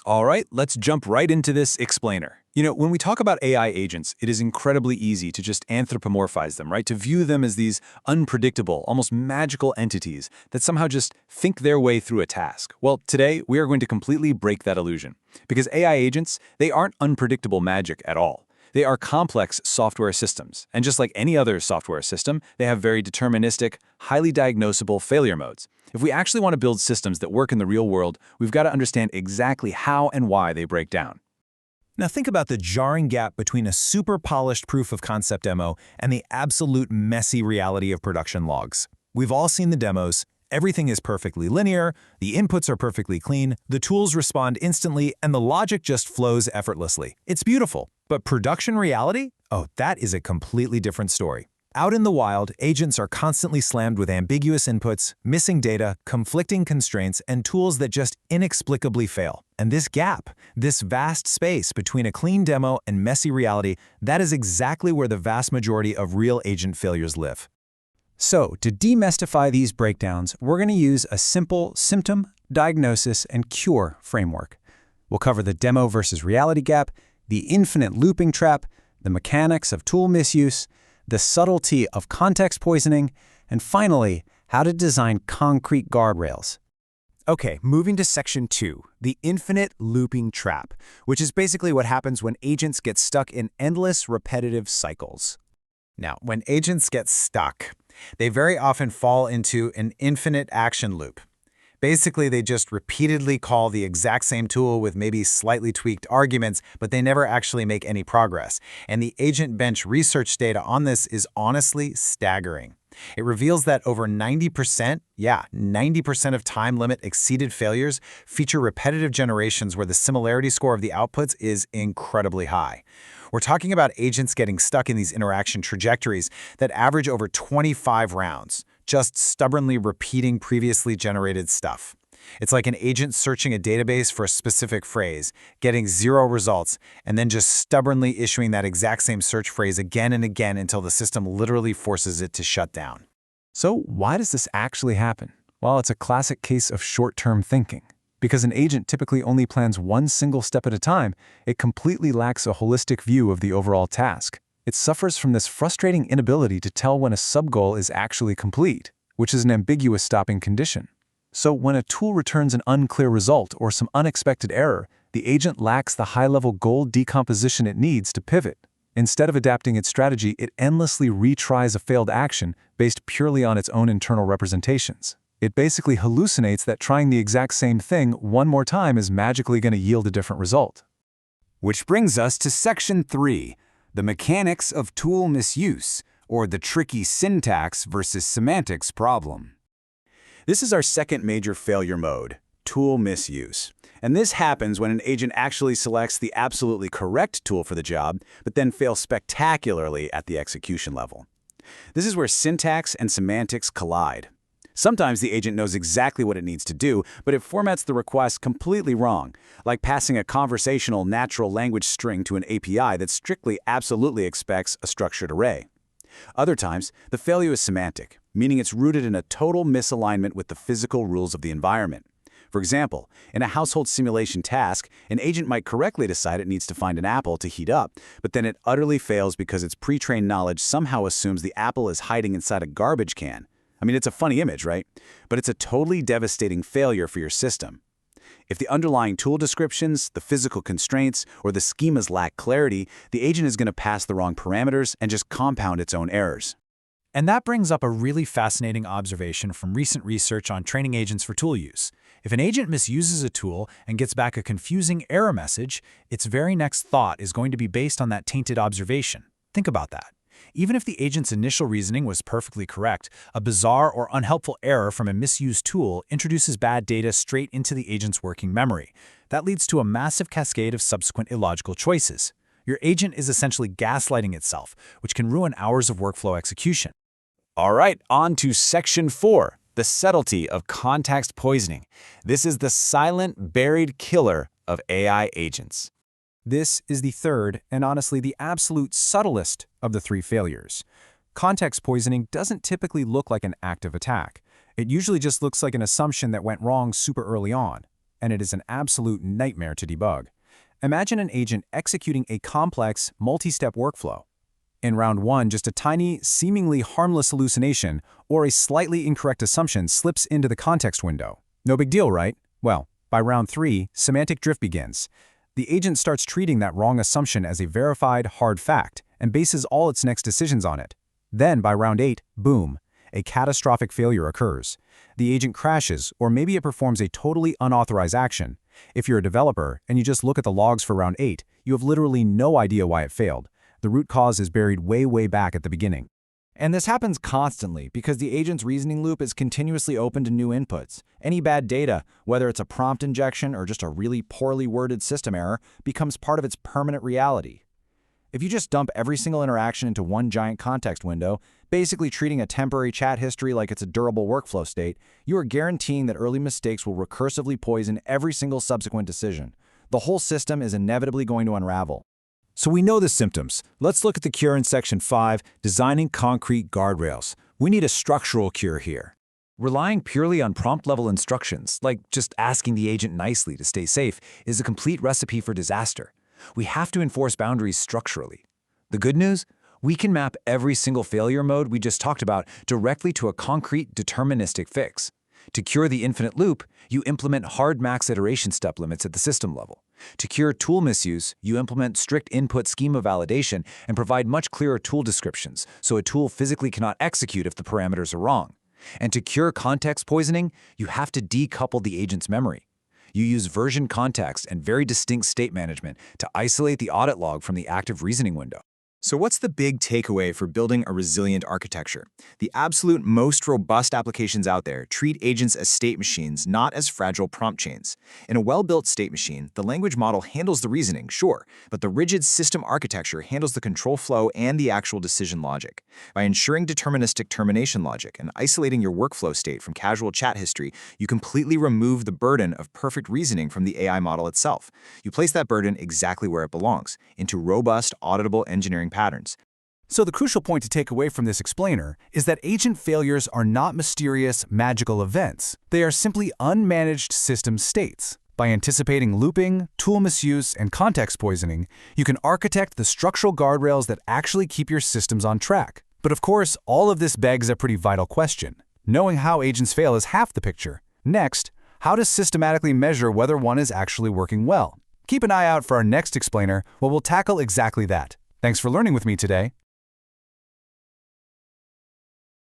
All right, let's jump right into this explainer. When we talk about AI agents, it is incredibly easy to just anthropomorphize them, right? To view them as these unpredictable, almost magical entities that somehow just think their way through a task. Well, today we are going to completely break that illusion. Because AI agents, they aren't unpredictable magic at all. They are complex software systems, and just like any other software system, they have very deterministic, highly diagnosable failure modes. If we actually want to build systems that work in the real world, we've got to understand exactly how and why they break down. Now think about the jarring gap between a super polished proof of concept demo and the absolute messy reality of production logs. We've all seen the demos. Everything is perfectly linear, the inputs are perfectly clean, the tools respond instantly, and the logic just flows effortlessly. It's beautiful. But production reality? Oh, that is a completely different story. Out in the wild, agents are constantly slammed with ambiguous inputs, missing data, conflicting constraints, and tools that just inexplicably fail. And this gap, this vast space between a clean demo and messy reality, that is exactly where the vast majority of real agent failures live. So, to demystify these breakdowns, we're going to use a simple symptom, diagnosis, and cure framework. We'll cover the demo versus reality gap, the infinite looping trap, the mechanics of tool misuse, the subtlety of context poisoning, and finally, how to design concrete guardrails. Okay, moving to section 2, the infinite looping trap, which is basically what happens when agents get stuck in endless repetitive cycles. Now, when agents get stuck, they very often fall into an infinite action loop. Basically, they just repeatedly call the exact same tool with maybe slightly tweaked arguments, but they never actually make any progress. And the agent bench research data on this is honestly staggering. It reveals that over 90% of time limit exceeded failures feature repetitive generations where the similarity score of the outputs is incredibly high. We're talking about agents getting stuck in these interaction trajectories that average over 25 rounds, just stubbornly repeating previously generated stuff. It's like an agent searching a database for a specific phrase, getting 0 results, and then just stubbornly issuing that exact same search phrase again and again until the system literally forces it to shut down. So why does this actually happen? Well, it's a classic case of short-term thinking. Because an agent typically only plans one single step at a time, it completely lacks a holistic view of the overall task. It suffers from this frustrating inability to tell when a sub-goal is actually complete, which is an ambiguous stopping condition. So when a tool returns an unclear result or some unexpected error, the agent lacks the high-level goal decomposition it needs to pivot. Instead of adapting its strategy, it endlessly retries a failed action based purely on its own internal representations. It basically hallucinates that trying the exact same thing one more time is magically going to yield a different result. Which brings us to section 3, the mechanics of tool misuse, or the tricky syntax versus semantics problem. This is our second major failure mode, tool misuse. And this happens when an agent actually selects the absolutely correct tool for the job, but then fails spectacularly at the execution level. This is where syntax and semantics collide. Sometimes the agent knows exactly what it needs to do, but it formats the request completely wrong, like passing a conversational natural language string to an API that strictly absolutely expects a structured array. Other times, the failure is semantic, meaning it's rooted in a total misalignment with the physical rules of the environment. For example, in a household simulation task, an agent might correctly decide it needs to find an apple to heat up, but then it utterly fails because its pre-trained knowledge somehow assumes the apple is hiding inside a garbage can. I mean, it's a funny image, right? But it's a totally devastating failure for your system. If the underlying tool descriptions, the physical constraints, or the schemas lack clarity, the agent is going to pass the wrong parameters and just compound its own errors. And that brings up a really fascinating observation from recent research on training agents for tool use. If an agent misuses a tool and gets back a confusing error message, its very next thought is going to be based on that tainted observation. Think about that. Even if the agent's initial reasoning was perfectly correct, a bizarre or unhelpful error from a misused tool introduces bad data straight into the agent's working memory. That leads to a massive cascade of subsequent illogical choices. Your agent is essentially gaslighting itself, which can ruin hours of workflow execution. All right, on to section 4, the subtlety of context poisoning. This is the silent, buried killer of AI agents. This is the third, and honestly the absolute subtlest of the 3 failures. Context poisoning doesn't typically look like an active attack. It usually just looks like an assumption that went wrong super early on. and it is an absolute nightmare to debug. Imagine an agent executing a complex, multi-step workflow. In round 1, just a tiny, seemingly harmless hallucination or a slightly incorrect assumption slips into the context window. No big deal, right? Well, by round 3, semantic drift begins. The agent starts treating that wrong assumption as a verified, hard fact and bases all its next decisions on it. Then, by round 8, boom, a catastrophic failure occurs. The agent crashes, or maybe it performs a totally unauthorized action. If you're a developer and you just look at the logs for round 8, you have literally no idea why it failed. The root cause is buried way back at the beginning. And this happens constantly because the agent's reasoning loop is continuously open to new inputs. Any bad data, whether it's a prompt injection or just a really poorly worded system error, becomes part of its permanent reality. If you just dump every single interaction into one giant context window, basically treating a temporary chat history like it's a durable workflow state, you are guaranteeing that early mistakes will recursively poison every single subsequent decision. The whole system is inevitably going to unravel. So we know the symptoms. Let's look at the cure in Section 5, Designing Concrete Guardrails. We need a structural cure here. Relying purely on prompt-level instructions, like just asking the agent nicely to stay safe, is a complete recipe for disaster. We have to enforce boundaries structurally. The good news? We can map every single failure mode we just talked about directly to a concrete, deterministic fix. To cure the infinite loop, you implement hard max iteration step limits at the system level. To cure tool misuse, you implement strict input schema validation and provide much clearer tool descriptions so a tool physically cannot execute if the parameters are wrong. And to cure context poisoning, you have to decouple the agent's memory. You use version context and very distinct state management to isolate the audit log from the active reasoning window. So what's the big takeaway for building a resilient architecture? The absolute most robust applications out there treat agents as state machines, not as fragile prompt chains. In a well-built state machine, the language model handles the reasoning, sure, but the rigid system architecture handles the control flow and the actual decision logic. By ensuring deterministic termination logic and isolating your workflow state from casual chat history, you completely remove the burden of perfect reasoning from the AI model itself. You place that burden exactly where it belongs, into robust, auditable engineering patterns. So the crucial point to take away from this explainer is that agent failures are not mysterious, magical events. They are simply unmanaged system states. By anticipating looping, tool misuse, and context poisoning, you can architect the structural guardrails that actually keep your systems on track. But of course, all of this begs a pretty vital question. Knowing how agents fail is half the picture. Next, how to systematically measure whether one is actually working well. Keep an eye out for our next explainer where we'll tackle exactly that. Thanks for learning with me today.